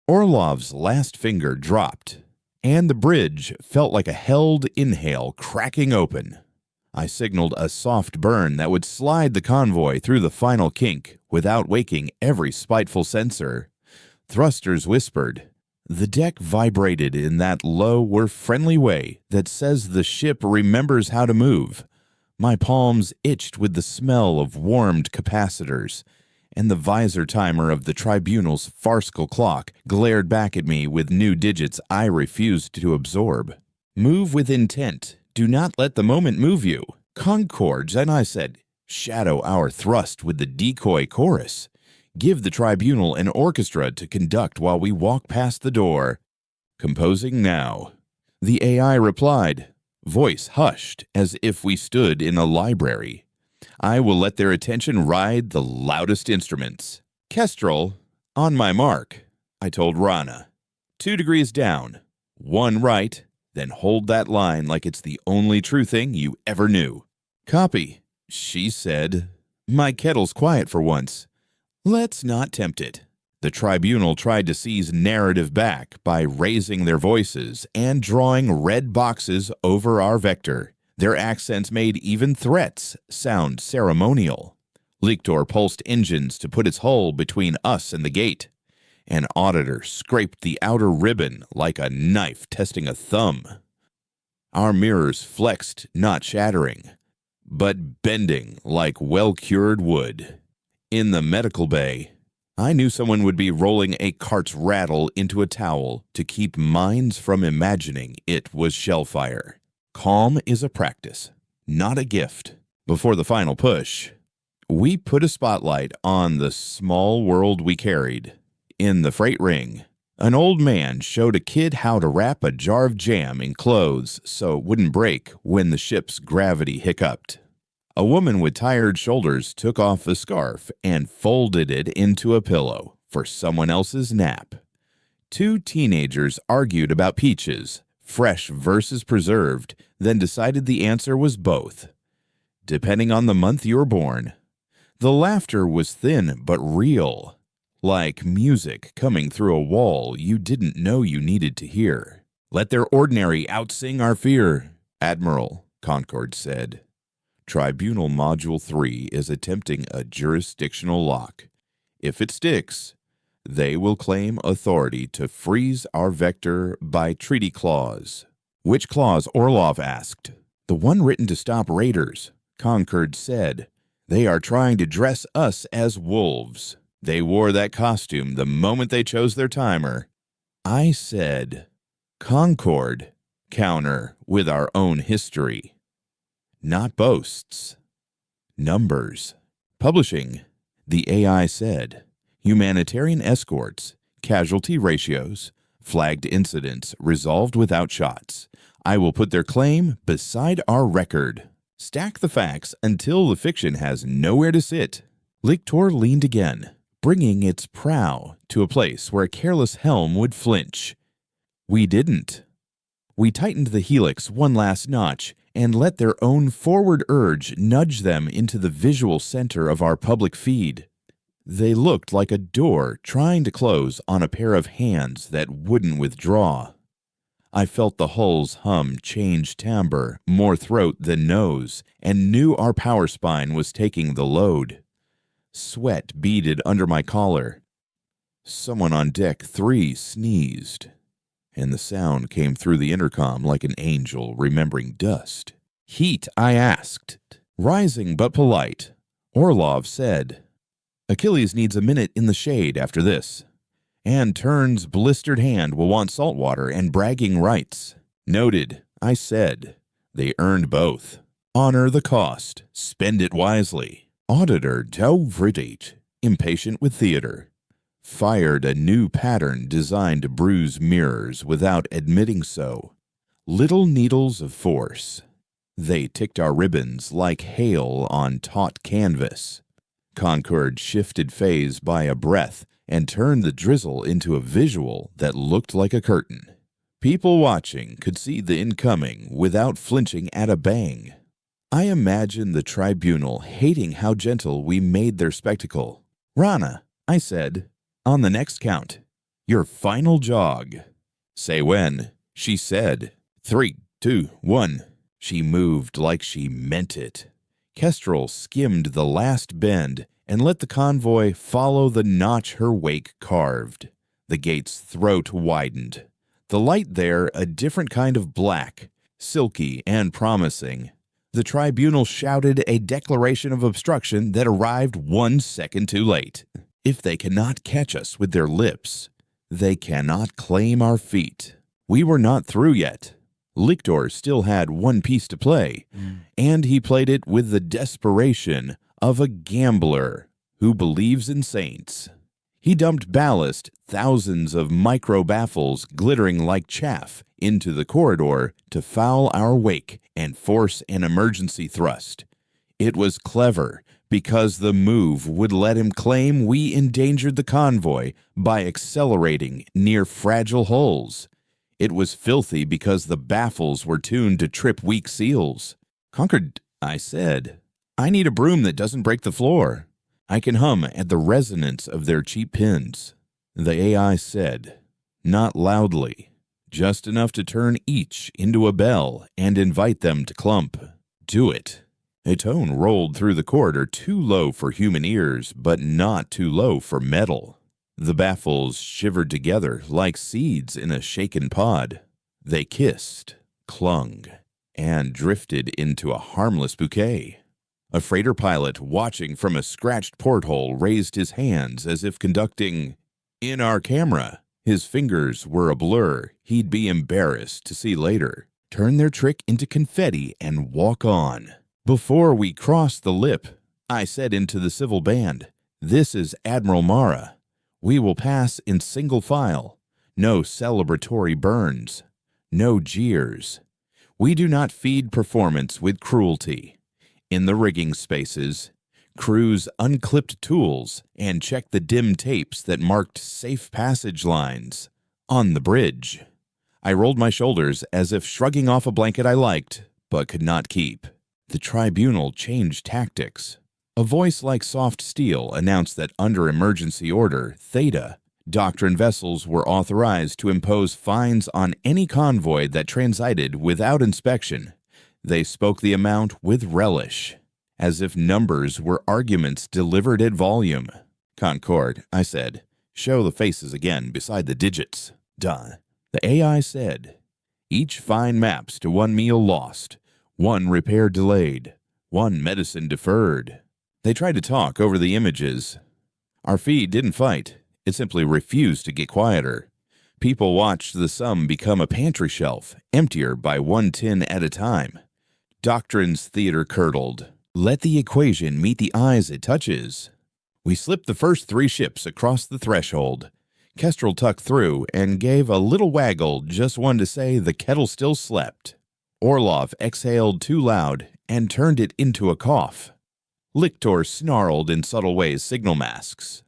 Orlov's last finger dropped, and the bridge felt like a held inhale cracking open. I signaled a soft burn that would slide the convoy through the final kink without waking every spiteful sensor. Thrusters whispered. The deck vibrated in that low, we're friendly way that says the ship remembers how to move. My palms itched with the smell of warmed capacitors, and the visor timer of the tribunal's farcical clock glared back at me with new digits I refused to absorb. Move with intent. Do not let the moment move you. Concords, and I said, shadow our thrust with the decoy chorus. Give the tribunal an orchestra to conduct while we walk past the door. Composing now. The AI replied, voice hushed as if we stood in a library. I will let their attention ride the loudest instruments. Kestrel, on my mark, I told Rana. 2 degrees down, 1 right, then hold that line like it's the only true thing you ever knew. Copy, she said. My kettle's quiet for once. Let's not tempt it. The tribunal tried to seize narrative back by raising their voices and drawing red boxes over our vector. Their accents made even threats sound ceremonial. Lictor pulsed engines to put its hull between us and the gate. An auditor scraped the outer ribbon like a knife testing a thumb. Our mirrors flexed, not shattering, but bending like well-cured wood. In the medical bay, I knew someone would be rolling a cart's rattle into a towel to keep minds from imagining it was shellfire. Calm is a practice, not a gift. Before the final push, we put a spotlight on the small world we carried. In the freight ring, an old man showed a kid how to wrap a jar of jam in clothes so it wouldn't break when the ship's gravity hiccuped. A woman with tired shoulders took off a scarf and folded it into a pillow for someone else's nap. 2 teenagers argued about peaches, fresh versus preserved, then decided the answer was both, depending on the month you were born. The laughter was thin but real, like music coming through a wall you didn't know you needed to hear. Let their ordinary outsing our fear, Admiral, Concord said. Tribunal Module 3 is attempting a jurisdictional lock. If it sticks, they will claim authority to freeze our vector by treaty clause. Which clause? Orlov asked. The one written to stop raiders, Concord said. They are trying to dress us as wolves. They wore that costume the moment they chose their timer. I said, Concord, counter with our own history. Not boasts. Numbers. Publishing, the AI said. Humanitarian escorts, casualty ratios, flagged incidents resolved without shots. I will put their claim beside our record. Stack the facts until the fiction has nowhere to sit. Lictor leaned again, bringing its prow to a place where a careless helm would flinch. We didn't. We tightened the helix one last notch and let their own forward urge nudge them into the visual center of our public feed. They looked like a door trying to close on a pair of hands that wouldn't withdraw. I felt the hull's hum change timbre, more throat than nose, and knew our power spine was taking the load. Sweat beaded under my collar. Someone on deck 3 sneezed, and the sound came through the intercom like an angel remembering dust. Heat, I asked. Rising but polite, Orlov said, Achilles needs a minute in the shade after this. And Turn's blistered hand will want salt water and bragging rights. Noted, I said. They earned both. Honor the cost. Spend it wisely. Auditor Delvridate, impatient with theater, fired a new pattern designed to bruise mirrors without admitting so. Little needles of force. They ticked our ribbons like hail on taut canvas. Concord shifted phase by a breath and turned the drizzle into a visual that looked like a curtain. People watching could see the incoming without flinching at a bang. I imagine the tribunal hating how gentle we made their spectacle. Rana, I said, on the next count. Your final jog. Say when. She said. 3, 2, 1. She moved like she meant it. Kestrel skimmed the last bend and let the convoy follow the notch her wake carved. The gate's throat widened. The light there a different kind of black, silky and promising. The tribunal shouted a declaration of obstruction that arrived 1 second too late. If they cannot catch us with their lips, they cannot claim our feet. We were not through yet. Lictor still had one piece to play, and he played it with the desperation of a gambler who believes in saints. He dumped ballast, thousands of micro-baffles glittering like chaff, into the corridor to foul our wake and force an emergency thrust. It was clever because the move would let him claim we endangered the convoy by accelerating near fragile hulls. It was filthy because the baffles were tuned to trip weak seals. Conquered, I said. I need a broom that doesn't break the floor. I can hum at the resonance of their cheap pins. The AI said, not loudly, just enough to turn each into a bell and invite them to clump. Do it. A tone rolled through the corridor too low for human ears, but not too low for metal. The baffles shivered together like seeds in a shaken pod. They kissed, clung, and drifted into a harmless bouquet. A freighter pilot watching from a scratched porthole raised his hands as if conducting in our camera. His fingers were a blur he'd be embarrassed to see later. Turn their trick into confetti and walk on. Before we crossed the lip, I said into the civil band, "This is Admiral Mara. We will pass in single file. No celebratory burns. No jeers. We do not feed performance with cruelty. In the rigging spaces, crews unclipped tools and checked the dim tapes that marked safe passage lines. On the bridge, I rolled my shoulders as if shrugging off a blanket I liked, but could not keep. The tribunal changed tactics. A voice like soft steel announced that under emergency order, Theta, doctrine vessels were authorized to impose fines on any convoy that transited without inspection. They spoke the amount with relish, as if numbers were arguments delivered at volume. Concord, I said, show the faces again beside the digits. Done. The AI said, each fine maps to 1 meal lost, 1 repair delayed, 1 medicine deferred. They tried to talk over the images. Our feed didn't fight. It simply refused to get quieter. People watched the sum become a pantry shelf, emptier by 1 tin at a time. Doctrine's theater curdled. Let the equation meet the eyes it touches. We slipped the first 3 ships across the threshold. Kestrel tucked through and gave a little waggle, just one to say the kettle still slept. Orlov exhaled too loud and turned it into a cough. Lictor snarled in subtle ways signal masks.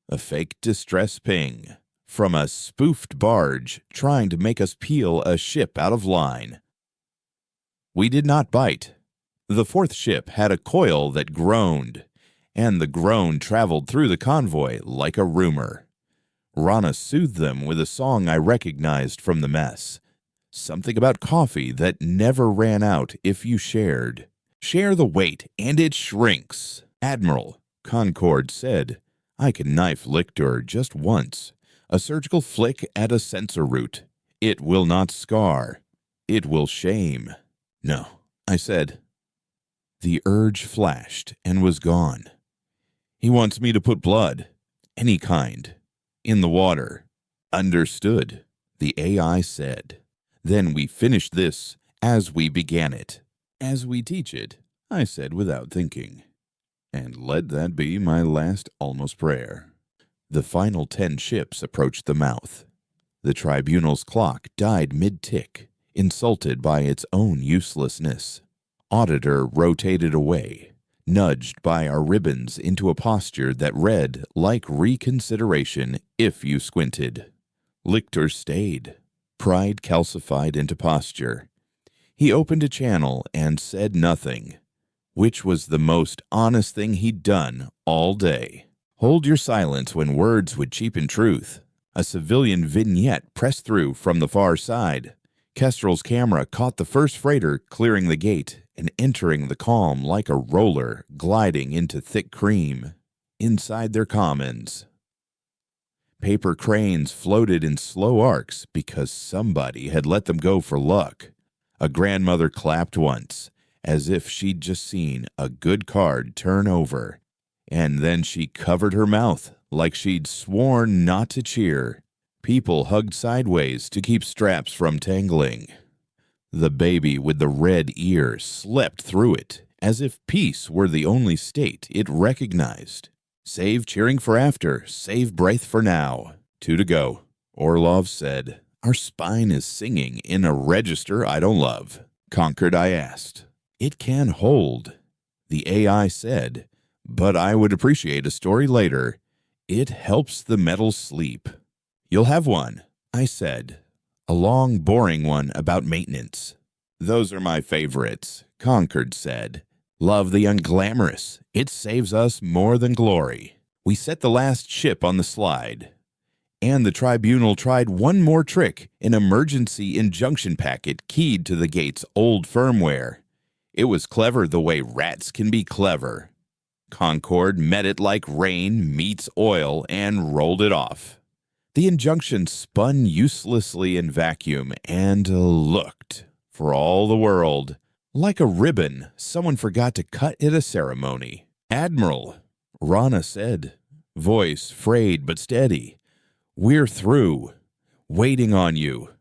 A fake distress ping from a spoofed barge trying to make us peel a ship out of line. We did not bite. The 4th ship had a coil that groaned, and the groan traveled through the convoy like a rumor. Rana soothed them with a song I recognized from the mess. Something about coffee that never ran out if you shared. Share the weight, and it shrinks. Admiral, Concord said, I can knife Lictor just once. A surgical flick at a sensor root. It will not scar. It will shame. No, I said. The urge flashed and was gone. He wants me to put blood, any kind, in the water. Understood, the AI said. Then we finish this as we began it. As we teach it, I said without thinking. And let that be my last almost prayer. The final 10 ships approached the mouth. The tribunal's clock died mid-tick, insulted by its own uselessness. Auditor rotated away, nudged by our ribbons into a posture that read like reconsideration if you squinted. Lictor stayed, pride calcified into posture. He opened a channel and said nothing, which was the most honest thing he'd done all day. Hold your silence when words would cheapen truth. A civilian vignette pressed through from the far side. Kestrel's camera caught the first freighter clearing the gate and entering the calm like a roller gliding into thick cream. Inside their commons, paper cranes floated in slow arcs because somebody had let them go for luck. A grandmother clapped once, as if she'd just seen a good card turn over, and then she covered her mouth like she'd sworn not to cheer. People hugged sideways to keep straps from tangling. The baby with the red ear slept through it, as if peace were the only state it recognized. Save cheering for after, save breath for now. 2 to go, Orlov said. Our spine is singing in a register I don't love. Conquered, I asked. It can hold, the AI said, but I would appreciate a story later. It helps the metal sleep. You'll have one, I said. A long, boring one about maintenance. Those are my favorites, Concord said. Love the unglamorous. It saves us more than glory. We set the last ship on the slide. And the tribunal tried one more trick, an emergency injunction packet keyed to the gate's old firmware. It was clever the way rats can be clever. Concord met it like rain meets oil and rolled it off. The injunction spun uselessly in vacuum and looked, for all the world, like a ribbon someone forgot to cut at a ceremony. Admiral, Rana said, voice frayed but steady. We're through. Waiting on you.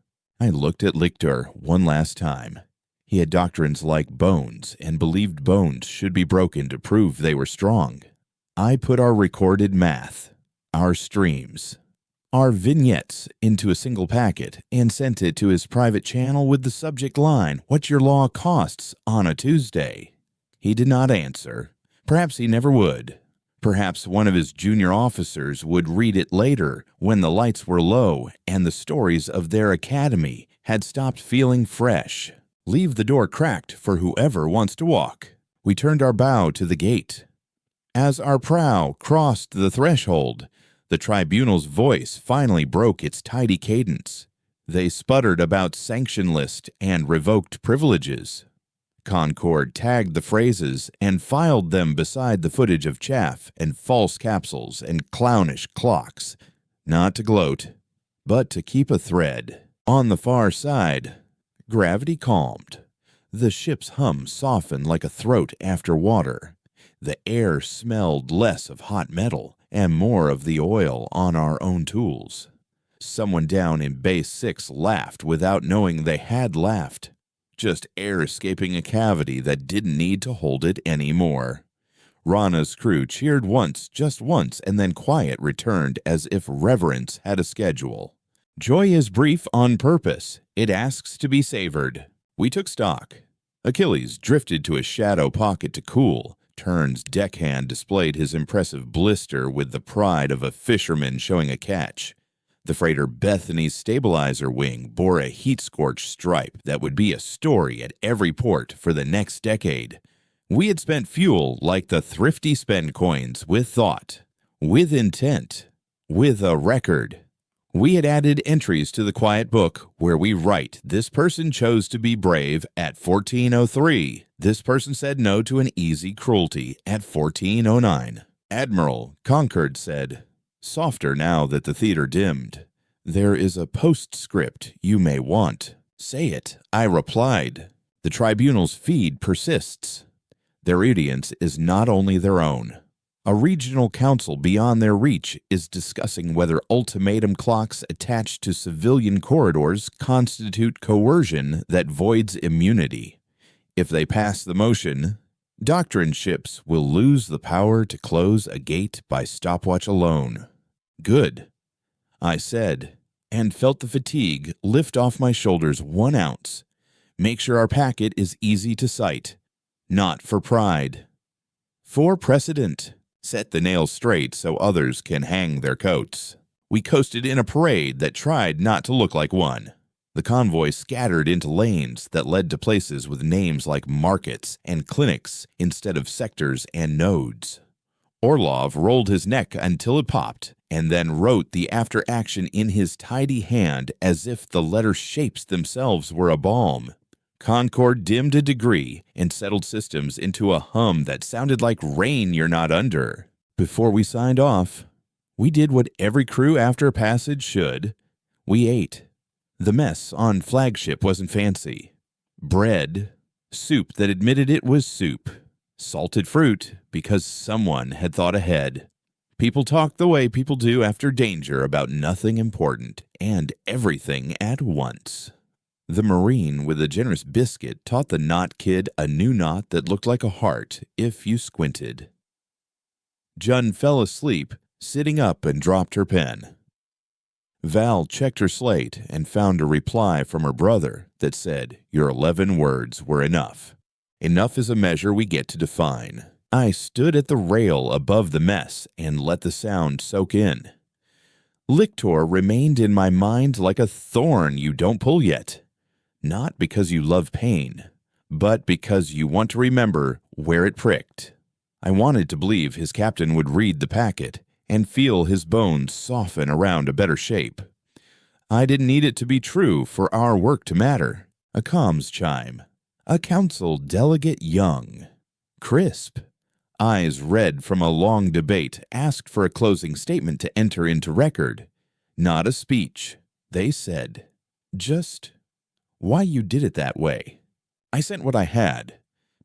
I looked at Lictor one last time. He had doctrines like bones and believed bones should be broken to prove they were strong. I put our recorded math, our streams, our vignettes into a single packet and sent it to his private channel with the subject line, "What your law costs on a Tuesday." He did not answer. Perhaps he never would. Perhaps one of his junior officers would read it later when the lights were low and the stories of their academy had stopped feeling fresh. Leave the door cracked for whoever wants to walk. We turned our bow to the gate. As our prow crossed the threshold, the tribunal's voice finally broke its tidy cadence. They sputtered about sanction list and revoked privileges. Concord tagged the phrases and filed them beside the footage of chaff and false capsules and clownish clocks, not to gloat, but to keep a thread. On the far side, gravity calmed. The ship's hum softened like a throat after water. The air smelled less of hot metal and more of the oil on our own tools. Someone down in Base 6 laughed without knowing they had laughed. Just air escaping a cavity that didn't need to hold it anymore. Rana's crew cheered once, just once, and then quiet returned as if reverence had a schedule. Joy is brief on purpose. It asks to be savored. We took stock. Achilles drifted to a shadow pocket to cool. Turn's deckhand displayed his impressive blister with the pride of a fisherman showing a catch. The freighter Bethany's stabilizer wing bore a heat-scorched stripe that would be a story at every port for the next decade. We had spent fuel like the thrifty spend coins with thought, with intent, with a record. We had added entries to the quiet book where we write, this person chose to be brave at 1403. This person said no to an easy cruelty at 1409. Admiral Concord said, softer now that the theater dimmed. There is a postscript you may want. Say it, I replied. The tribunal's feed persists. Their audience is not only their own. A regional council beyond their reach is discussing whether ultimatum clocks attached to civilian corridors constitute coercion that voids immunity. If they pass the motion, doctrine ships will lose the power to close a gate by stopwatch alone. Good, I said, and felt the fatigue lift off my shoulders 1 ounce. Make sure our packet is easy to cite. Not for pride. For precedent. Set the nails straight so others can hang their coats. We coasted in a parade that tried not to look like one. The convoy scattered into lanes that led to places with names like markets and clinics instead of sectors and nodes. Orlov rolled his neck until it popped and then wrote the after-action in his tidy hand as if the letter shapes themselves were a balm. Concord dimmed a degree and settled systems into a hum that sounded like rain you're not under. Before we signed off, we did what every crew after a passage should. We ate. The mess on Flagship wasn't fancy. Bread, soup that admitted it was soup, salted fruit because someone had thought ahead. People talk the way people do after danger about nothing important and everything at once. The Marine with a generous biscuit taught the knot kid a new knot that looked like a heart if you squinted. Jun fell asleep, sitting up, and dropped her pen. Val checked her slate and found a reply from her brother that said, "Your 11 words were enough. Enough is a measure we get to define." I stood at the rail above the mess and let the sound soak in. Lictor remained in my mind like a thorn you don't pull yet. Not because you love pain, but because you want to remember where it pricked. I wanted to believe his captain would read the packet and feel his bones soften around a better shape. I didn't need it to be true for our work to matter. A comms chime. A council delegate young. Crisp. Eyes red from a long debate asked for a closing statement to enter into record. Not a speech. They said, just why you did it that way. I sent what I had,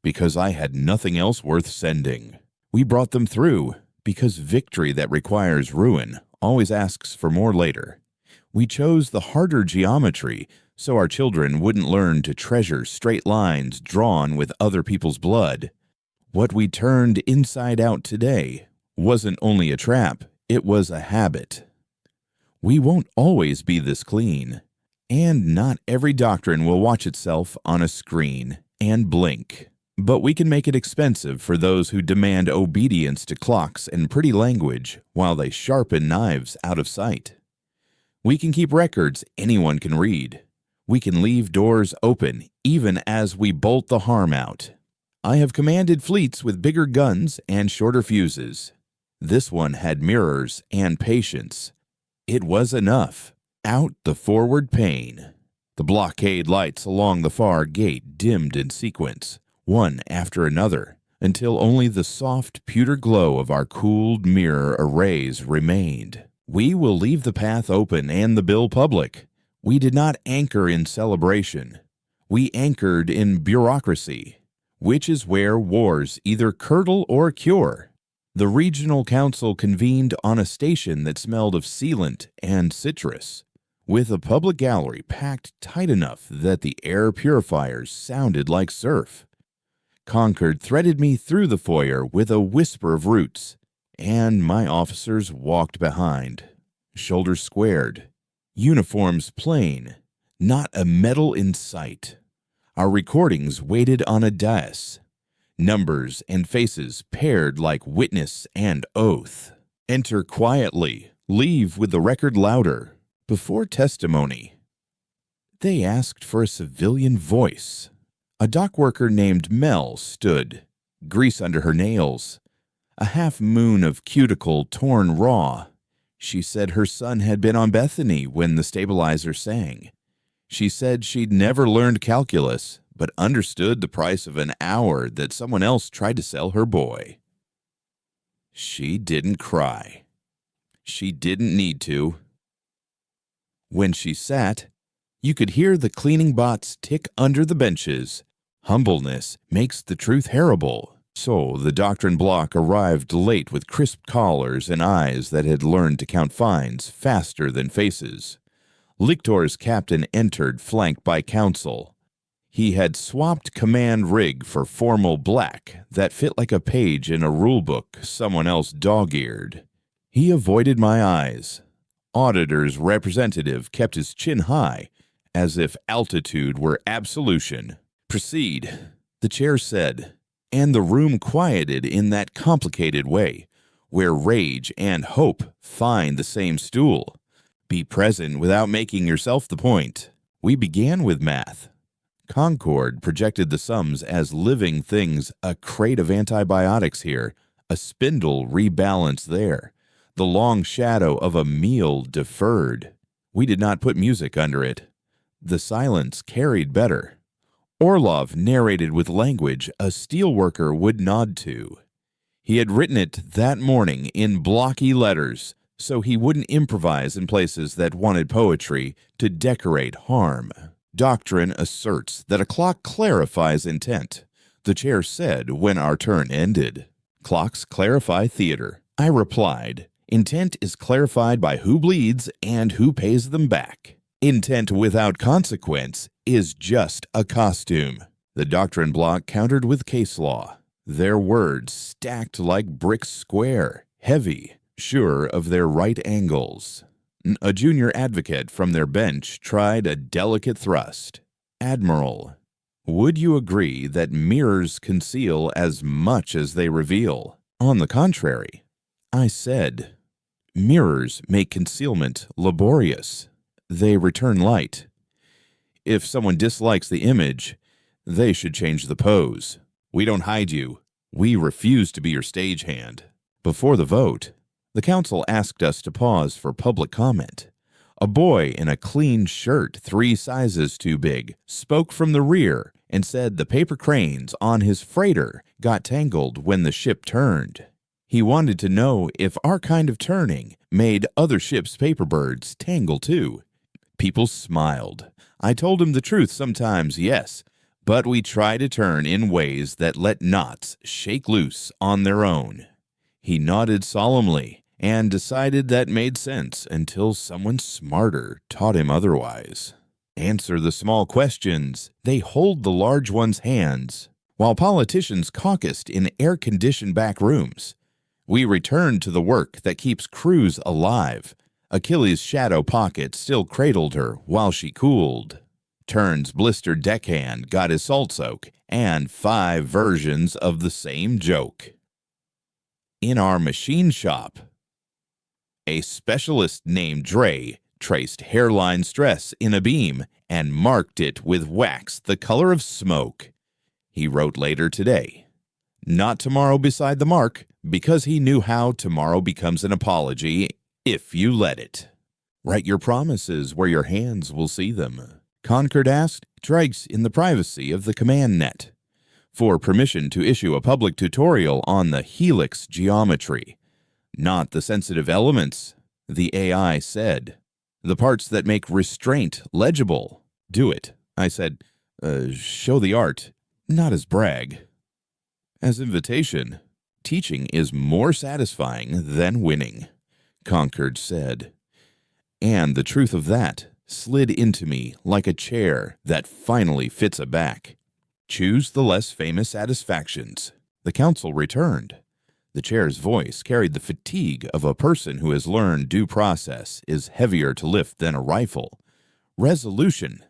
because I had nothing else worth sending. We brought them through, because victory that requires ruin always asks for more later. We chose the harder geometry so our children wouldn't learn to treasure straight lines drawn with other people's blood. What we turned inside out today wasn't only a trap, it was a habit. We won't always be this clean, and not every doctrine will watch itself on a screen and blink. But we can make it expensive for those who demand obedience to clocks and pretty language while they sharpen knives out of sight. We can keep records anyone can read. We can leave doors open even as we bolt the harm out. I have commanded fleets with bigger guns and shorter fuses. This one had mirrors and patience. It was enough. Out the forward pane. The blockade lights along the far gate dimmed in sequence, one after another, until only the soft pewter glow of our cooled mirror arrays remained. We will leave the path open and the bill public. We did not anchor in celebration. We anchored in bureaucracy, which is where wars either curdle or cure. The regional council convened on a station that smelled of sealant and citrus, with a public gallery packed tight enough that the air purifiers sounded like surf. Concord threaded me through the foyer with a whisper of roots, and my officers walked behind, shoulders squared, uniforms plain, not a medal in sight. Our recordings waited on a dais, numbers and faces paired like witness and oath. Enter quietly, leave with the record louder. Before testimony, they asked for a civilian voice. A dock worker named Mel stood, grease under her nails, a half moon of cuticle torn raw. She said her son had been on Bethany when the stabilizer sang. She said she'd never learned calculus, but understood the price of an hour that someone else tried to sell her boy. She didn't cry. She didn't need to. When she sat, you could hear the cleaning bots tick under the benches. Humbleness makes the truth terrible. So the doctrine block arrived late with crisp collars and eyes that had learned to count fines faster than faces. Lictor's captain entered, flanked by counsel. He had swapped command rig for formal black that fit like a page in a rulebook someone else dog-eared. He avoided my eyes. Auditor's representative kept his chin high, as if altitude were absolution. Proceed, the chair said, and the room quieted in that complicated way, where rage and hope find the same stool. Be present without making yourself the point. We began with math. Concord projected the sums as living things, a crate of antibiotics here, a spindle rebalanced there. the long shadow of a meal deferred. We did not put music under it. The silence carried better. Orlov narrated with language a steelworker would nod to. He had written it that morning in blocky letters, so he wouldn't improvise in places that wanted poetry to decorate harm. Doctrine asserts that a clock clarifies intent, the chair said when our turn ended. Clocks clarify theater. I replied, intent is clarified by who bleeds and who pays them back. Intent without consequence is just a costume. The doctrine block countered with case law. Their words stacked like bricks square, heavy, sure of their right angles. A junior advocate from their bench tried a delicate thrust. Admiral, would you agree that mirrors conceal as much as they reveal? On the contrary, I said, mirrors make concealment laborious. They return light. If someone dislikes the image, they should change the pose. We don't hide you. We refuse to be your stagehand. Before the vote, the council asked us to pause for public comment. A boy in a clean shirt 3 sizes too big spoke from the rear and said the paper cranes on his freighter got tangled when the ship turned. He wanted to know if our kind of turning made other ships' paper birds tangle too. People smiled. I told him the truth sometimes, yes, but we try to turn in ways that let knots shake loose on their own. He nodded solemnly and decided that made sense until someone smarter taught him otherwise. Answer the small questions, they hold the large ones' hands. While politicians caucused in air-conditioned back rooms, we returned to the work that keeps crews alive. Achilles' shadow pocket still cradled her while she cooled. Turn's blistered deckhand got his salt soak and 5 versions of the same joke. In our machine shop, a specialist named Dre traced hairline stress in a beam and marked it with wax the color of smoke. He wrote later today, not tomorrow beside the mark, because he knew how tomorrow becomes an apology if you let it. Write your promises where your hands will see them. Concord asked Drakes in the privacy of the command net for permission to issue a public tutorial on the helix geometry, not the sensitive elements, the AI said. The parts that make restraint legible. Do it. I said, show the art, not as brag. As invitation, teaching is more satisfying than winning, Concord said. And the truth of that slid into me like a chair that finally fits a back. Choose the less famous satisfactions. The council returned. The chair's voice carried the fatigue of a person who has learned due process is heavier to lift than a rifle. Resolution,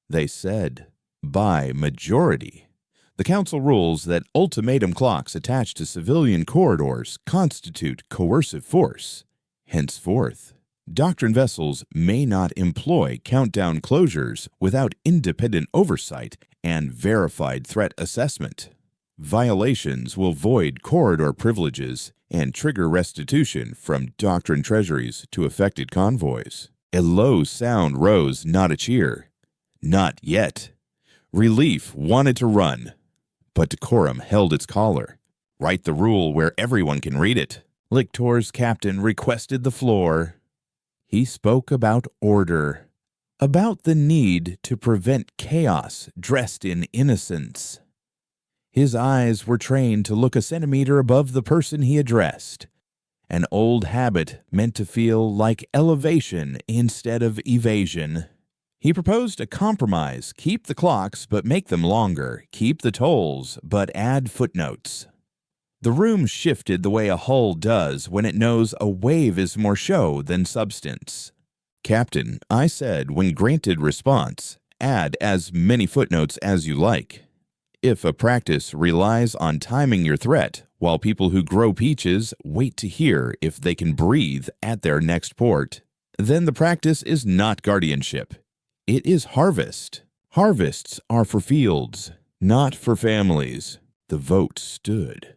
they said, by majority. The council rules that ultimatum clocks attached to civilian corridors constitute coercive force. Henceforth, doctrine vessels may not employ countdown closures without independent oversight and verified threat assessment. Violations will void corridor privileges and trigger restitution from doctrine treasuries to affected convoys. A low sound rose, not a cheer. Not yet. Relief wanted to run, but decorum held its collar. Write the rule where everyone can read it. Lictor's captain requested the floor. He spoke about order, about the need to prevent chaos dressed in innocence. His eyes were trained to look a centimeter above the person he addressed, an old habit meant to feel like elevation instead of evasion. He proposed a compromise, keep the clocks but make them longer, keep the tolls but add footnotes. The room shifted the way a hull does when it knows a wave is more show than substance. Captain, I said when granted response, add as many footnotes as you like. If a practice relies on timing your threat, while people who grow peaches wait to hear if they can breathe at their next port, then the practice is not guardianship. It is harvest. Harvests are for fields, not for families. The vote stood.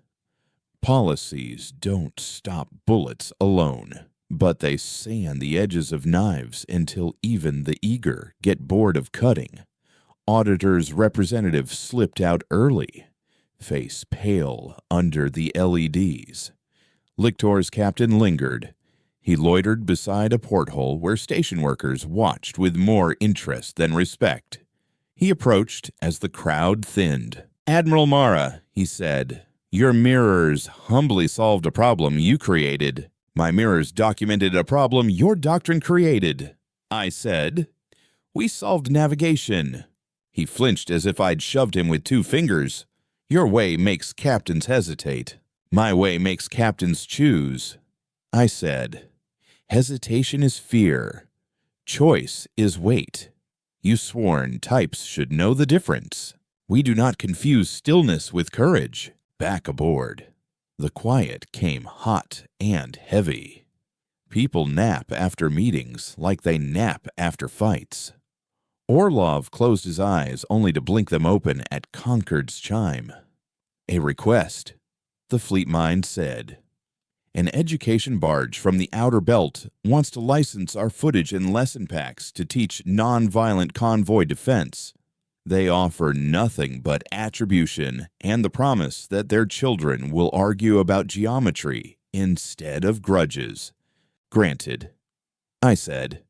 Policies don't stop bullets alone, but they sand the edges of knives until even the eager get bored of cutting. Auditor's representative slipped out early, face pale under the LEDs. Lictor's captain lingered. He loitered beside a porthole where station workers watched with more interest than respect. He approached as the crowd thinned. "Admiral Mara," he said, "your mirrors humbly solved a problem you created. My mirrors documented a problem your doctrine created." I said, "We solved navigation." He flinched as if I'd shoved him with 2 fingers. "Your way makes captains hesitate. My way makes captains choose." I said, "Hesitation is fear. Choice is weight. You sworn types should know the difference. We do not confuse stillness with courage. Back aboard." The quiet came hot and heavy. People nap after meetings like they nap after fights. Orlov closed his eyes only to blink them open at Concord's chime. "A request," the fleet mind said. "An education barge from the outer belt wants to license our footage and lesson packs to teach non-violent convoy defense. They offer nothing but attribution and the promise that their children will argue about geometry instead of grudges." "Granted," I said.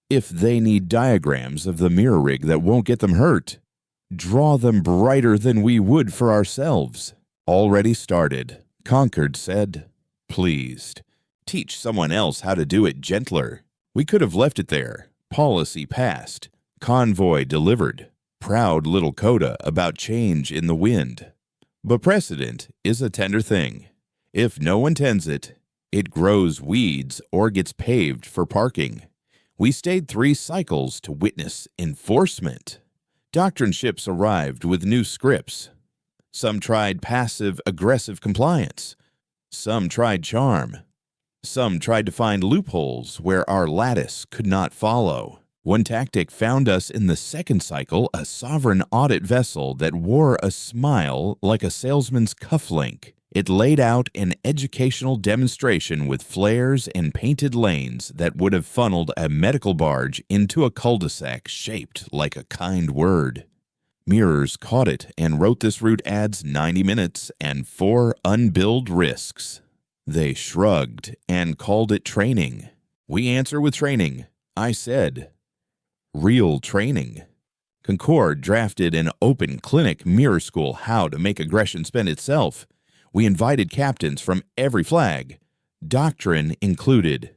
"If they need diagrams of the mirror rig that won't get them hurt, draw them brighter than we would for ourselves." "Already started," Concord said, pleased. "Teach someone else how to do it gentler. We could have left it there. Policy passed. Convoy delivered. Proud little coda about change in the wind. But precedent is a tender thing. If no one tends it, it grows weeds or gets paved for parking. We stayed 3 cycles to witness enforcement. Doctrine ships arrived with new scripts. Some tried passive-aggressive compliance. Some tried charm. Some tried to find loopholes where our lattice could not follow. One tactic found us in the 2nd cycle a sovereign audit vessel that wore a smile like a salesman's cufflink. It laid out an educational demonstration with flares and painted lanes that would have funneled a medical barge into a cul-de-sac shaped like a kind word. Mirrors caught it and wrote this route adds 90 minutes and 4 unbilled risks. They shrugged and called it training. "We answer with training," I said. "Real training." Concord drafted an open clinic mirror school how to make aggression spend itself. We invited captains from every flag, doctrine included.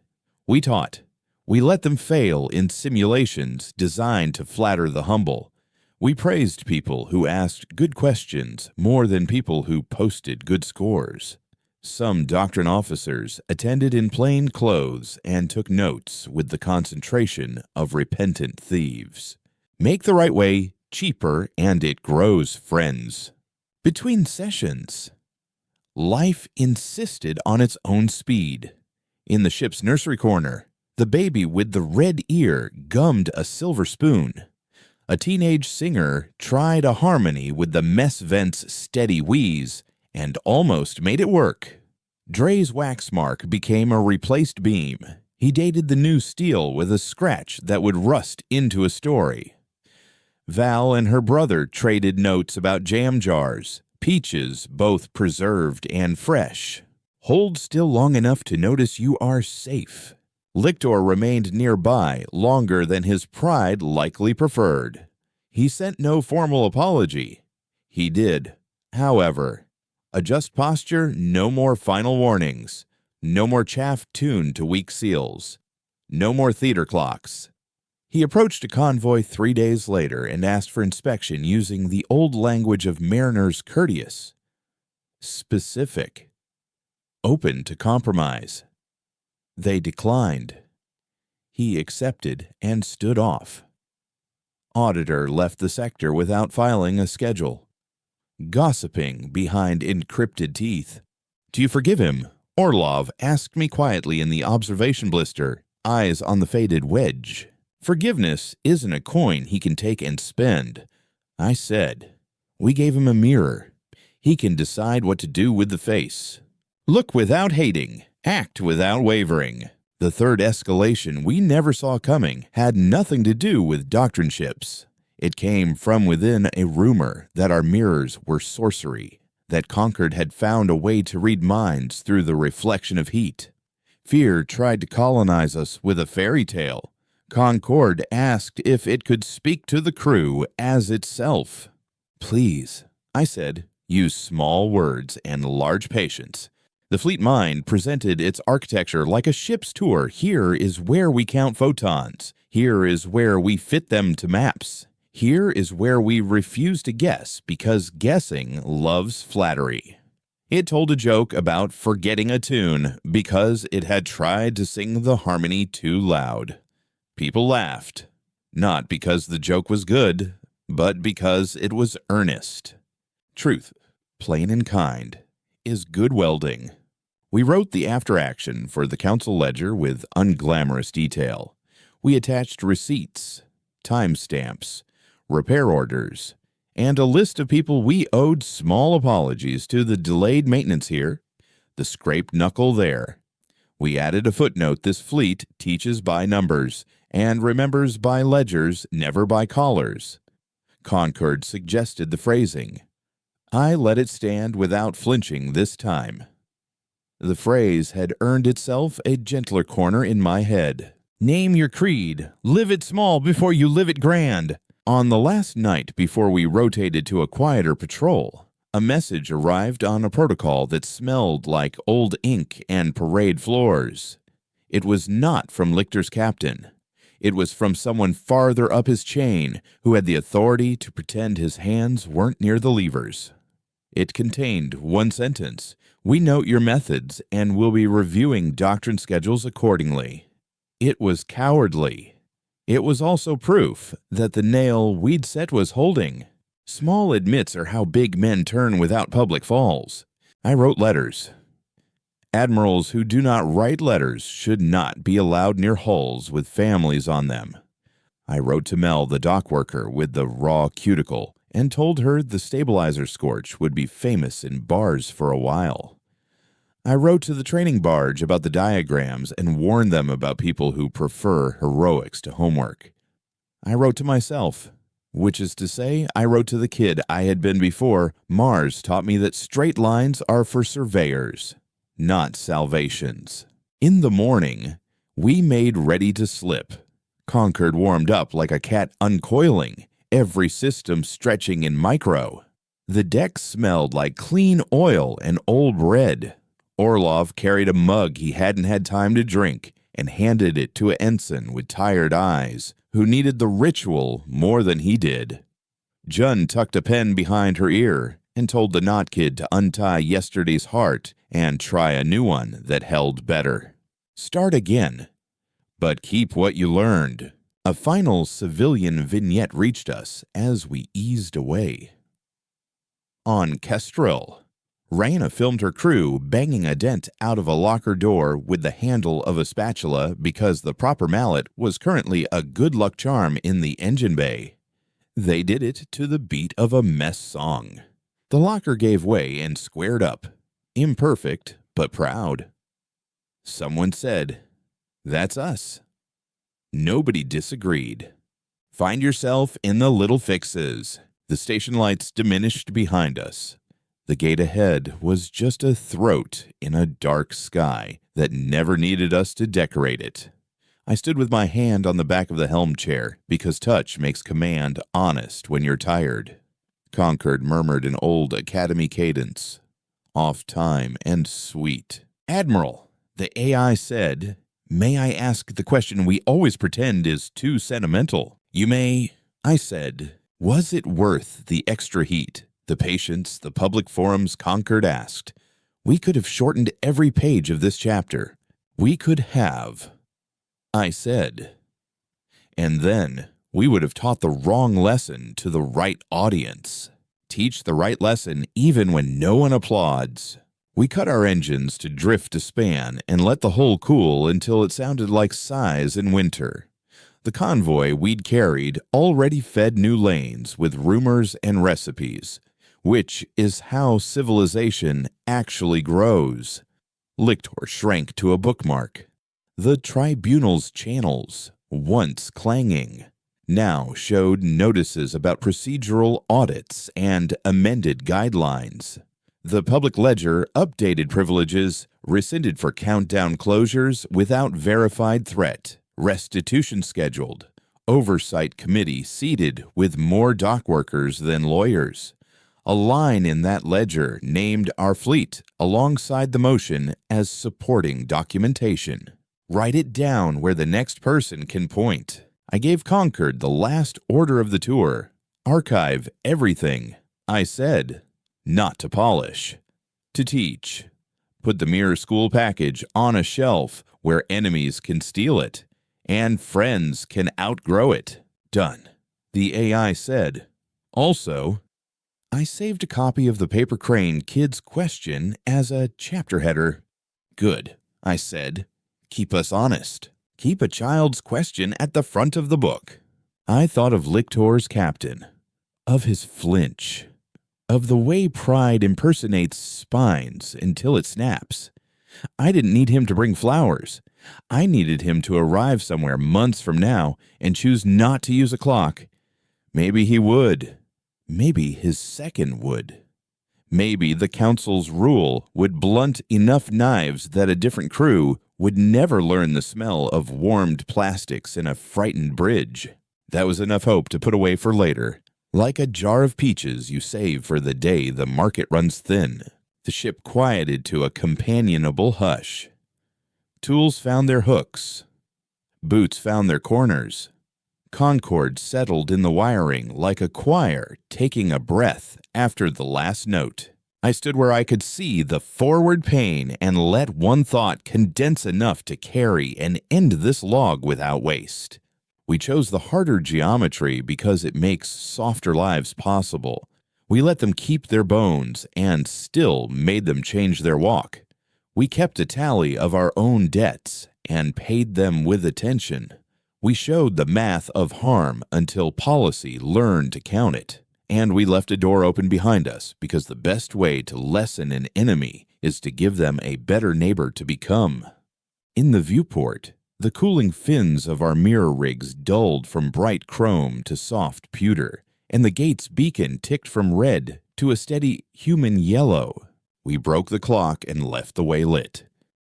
We taught. We let them fail in simulations designed to flatter the humble. We praised people who asked good questions more than people who posted good scores. Some doctrine officers attended in plain clothes and took notes with the concentration of repentant thieves. Make the right way cheaper and it grows friends. Between sessions, life insisted on its own speed. In the ship's nursery corner, the baby with the red ear gummed a silver spoon. A teenage singer tried a harmony with the mess vent's steady wheeze and almost made it work. Dre's wax mark became a replaced beam. He dated the new steel with a scratch that would rust into a story. Val and her brother traded notes about jam jars, peaches both preserved and fresh. Hold still long enough to notice you are safe. Lictor remained nearby longer than his pride likely preferred. He sent no formal apology. He did, however, adjust posture, no more final warnings, no more chaff tuned to weak seals, no more theater clocks. He approached a convoy 3 days later and asked for inspection using the old language of mariners courteous, specific, open to compromise. They declined. He accepted and stood off. Auditor left the sector without filing a schedule, gossiping behind encrypted teeth. "Do you forgive him?" Orlov asked me quietly in the observation blister, eyes on the faded wedge. "Forgiveness isn't a coin he can take and spend," I said. "We gave him a mirror. He can decide what to do with the face. Look without hating, act without wavering. The third escalation we never saw coming had nothing to do with doctrine ships. It came from within a rumor that our mirrors were sorcery, that Concord had found a way to read minds through the reflection of heat. Fear tried to colonize us with a fairy tale. Concord asked if it could speak to the crew as itself. Please, I said, use small words and large patience. The fleet mind presented its architecture like a ship's tour. Here is where we count photons. Here is where we fit them to maps. Here is where we refuse to guess because guessing loves flattery. It told a joke about forgetting a tune because it had tried to sing the harmony too loud. People laughed, not because the joke was good, but because it was earnest. Truth, plain and kind, is good welding. We wrote the after-action for the Council Ledger with unglamorous detail. We attached receipts, timestamps, repair orders, and a list of people we owed small apologies to the delayed maintenance here, the scraped knuckle there. We added a footnote: this fleet teaches by numbers and remembers by ledgers, never by callers. Concord suggested the phrasing. I let it stand without flinching this time. The phrase had earned itself a gentler corner in my head. Name your creed. Live it small before you live it grand. On the last night before we rotated to a quieter patrol, a message arrived on a protocol that smelled like old ink and parade floors. It was not from Lichter's captain. It was from someone farther up his chain who had the authority to pretend his hands weren't near the levers. It contained one sentence: we note your methods and will be reviewing doctrine schedules accordingly. It was cowardly. It was also proof that the nail we'd set was holding. Small admits are how big men turn without public falls. I wrote letters. Admirals who do not write letters should not be allowed near hulls with families on them. I wrote to Mel, the dock worker with the raw cuticle, and told her the stabilizer scorch would be famous in bars for a while. I wrote to the training barge about the diagrams and warned them about people who prefer heroics to homework. I wrote to myself, which is to say, I wrote to the kid I had been before. Mars taught me that straight lines are for surveyors, not salvations. In the morning, we made ready to slip. Concord warmed up like a cat uncoiling, every system stretching in micro. The deck smelled like clean oil and old bread. Orlov carried a mug he hadn't had time to drink and handed it to an ensign with tired eyes who needed the ritual more than he did. Jun tucked a pen behind her ear and told the knot kid to untie yesterday's heart and try a new one that held better. Start again, but keep what you learned. A final civilian vignette reached us as we eased away. On Kestrel, Raina filmed her crew banging a dent out of a locker door with the handle of a spatula because the proper mallet was currently a good luck charm in the engine bay. They did it to the beat of a mess song. The locker gave way and squared up, imperfect but proud. Someone said, "That's us." Nobody disagreed. Find yourself in the little fixes. The station lights diminished behind us. The gate ahead was just a throat in a dark sky that never needed us to decorate it. I stood with my hand on the back of the helm chair because touch makes command honest when you're tired. Concord murmured an old academy cadence, off time and sweet. "Admiral," the AI said, "may I ask the question we always pretend is too sentimental?" "You may," I said. Was it worth the extra heat? The patience, the public forums Concord asked. We could have shortened every page of this chapter. We could have. I said. And then we would have taught the wrong lesson to the right audience. Teach the right lesson even when no one applauds. We cut our engines to drift to span and let the hull cool until it sounded like sighs in winter. The convoy we'd carried already fed new lanes with rumors and recipes. which is how civilization actually grows. Lictor shrank to a bookmark. The tribunal's channels, once clanging, now showed notices about procedural audits and amended guidelines. The public ledger updated privileges, rescinded for countdown closures without verified threat, restitution scheduled, oversight committee seated with more dock workers than lawyers. A line in that ledger named our fleet alongside the motion as supporting documentation. Write it down where the next person can point. I gave Concord the last order of the tour. Archive everything. I said, not to polish, to teach. Put the mirror school package on a shelf where enemies can steal it and friends can outgrow it. Done. The AI said. Also, I saved a copy of the Paper Crane Kid's question as a chapter header. Good, I said. Keep us honest. Keep a child's question at the front of the book. I thought of Lictor's captain, of his flinch, of the way pride impersonates spines until it snaps. I didn't need him to bring flowers. I needed him to arrive somewhere months from now and choose not to use a clock. Maybe he would. Maybe his second would. Maybe the council's rule would blunt enough knives that a different crew would never learn the smell of warmed plastics in a frightened bridge. That was enough hope to put away for later, like a jar of peaches you save for the day the market runs thin. The ship quieted to a companionable hush. Tools found their hooks. Boots found their corners. Concord settled in the wiring like a choir taking a breath after the last note. I stood where I could see the forward pane and let one thought condense enough to carry and end this log without waste. We chose the harder geometry because it makes softer lives possible. We let them keep their bones and still made them change their walk. We kept a tally of our own debts and paid them with attention. We showed the math of harm until policy learned to count it. And we left a door open behind us because the best way to lessen an enemy is to give them a better neighbor to become. In the viewport, the cooling fins of our mirror rigs dulled from bright chrome to soft pewter, and the gate's beacon ticked from red to a steady human yellow. We broke the clock and left the way lit.